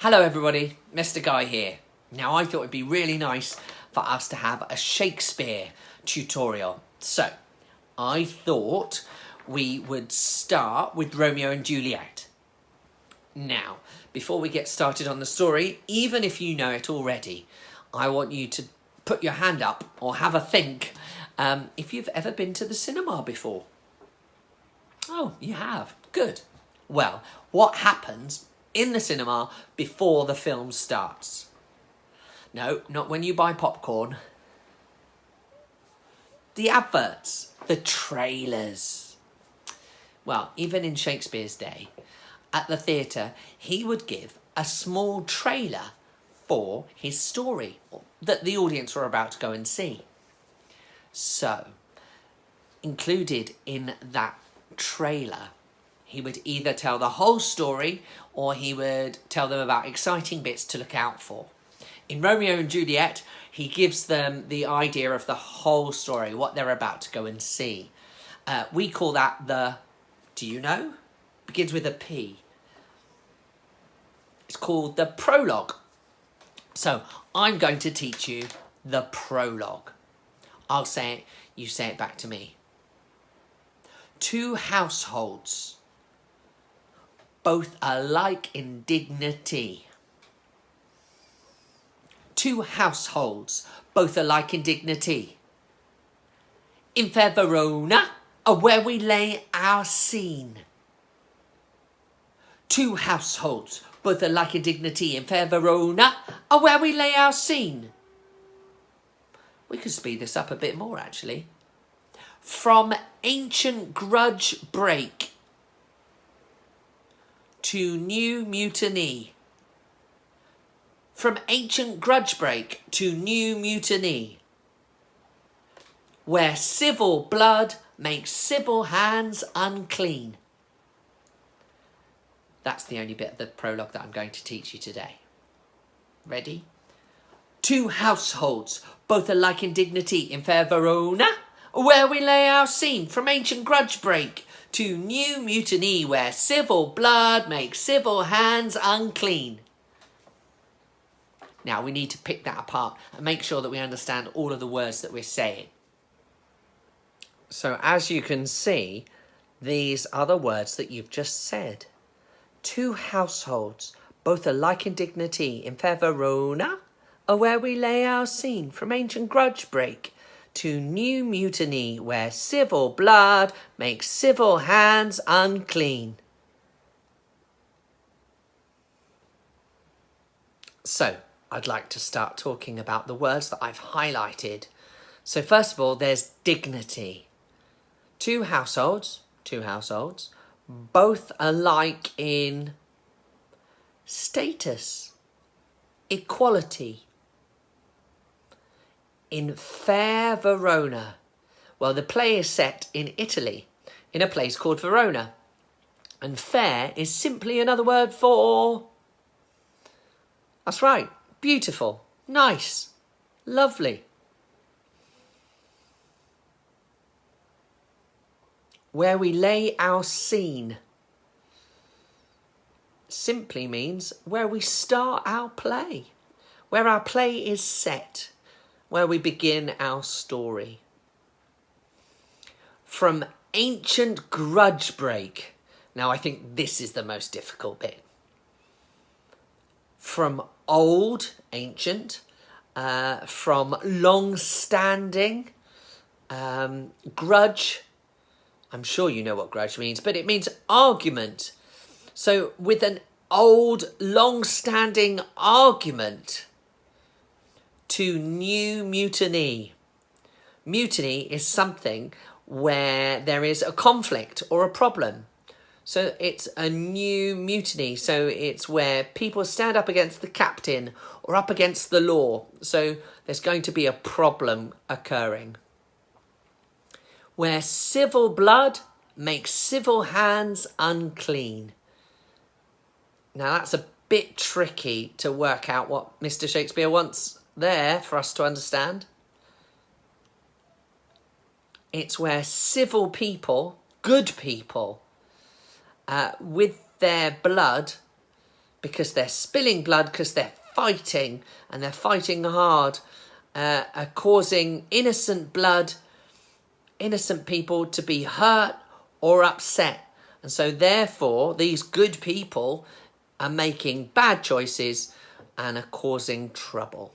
Hello everybody, Mr. Guy here. Now I thought it'd be really nice for us to have a Shakespeare tutorial. So, I thought we would start with Romeo and Juliet. Now, before we get started on the story, even if you know it already, I want you to put your hand up or have a think if you've ever been to the cinema before. Oh, you have. Good. Well, what happens in the cinema before the film starts? No, not when you buy popcorn. The adverts, the trailers. Well, even in Shakespeare's day, at the theatre, he would give a small trailer for his story that the audience were about to go and see. So, included in that trailer, he would either tell the whole story or he would tell them about exciting bits to look out for. In Romeo and Juliet, he gives them the idea of the whole story, what they're about to go and see. We call that the, do you know? Begins with a P. It's called the prologue. So I'm going to teach you the prologue. I'll say it, you say it back to me. Two households, both alike in dignity. Two households, both alike in dignity. In fair Verona, where we lay our scene. Two households, both alike in dignity. In fair Verona, where we lay our scene. We could speed this up a bit more, actually. From ancient grudge break to new mutiny. From ancient grudge break to new mutiny. Where civil blood makes civil hands unclean. That's the only bit of the prologue that I'm going to teach you today. Ready? Two households, both alike in dignity, in fair Verona, where we lay our scene. From ancient grudge break to new mutiny, where civil blood makes civil hands unclean. Now we need to pick that apart and make sure that we understand all of the words that we're saying. So as you can see, these are the words that you've just said. Two households, both alike in dignity, in fair Verona, where we lay our scene. From ancient grudge break to new mutiny, where civil blood makes civil hands unclean. So, I'd like to start talking about the words that I've highlighted. So first of all, there's dignity. Two households, both alike in status, equality. In fair Verona. Well, the play is set in Italy, in a place called Verona. And fair is simply another word for... That's right, beautiful, nice, lovely. Where we lay our scene simply means where we start our play, where our play is set, where we begin our story. From ancient grudge break. Now I think this is the most difficult bit. From old, ancient, from long-standing, grudge. I'm sure you know what grudge means, but it means argument. So with an old, long-standing argument to new mutiny. Mutiny is something where there is a conflict or a problem. So it's a new mutiny. So it's where people stand up against the captain or up against the law. So there's going to be a problem occurring. Where civil blood makes civil hands unclean. Now that's a bit tricky to work out what Mr. Shakespeare wants there for us to understand. It's where civil people, good people, with their blood because they're spilling blood, because they're fighting, and they're fighting hard, are causing innocent people to be hurt or upset. And so therefore, these good people are making bad choices and are causing trouble.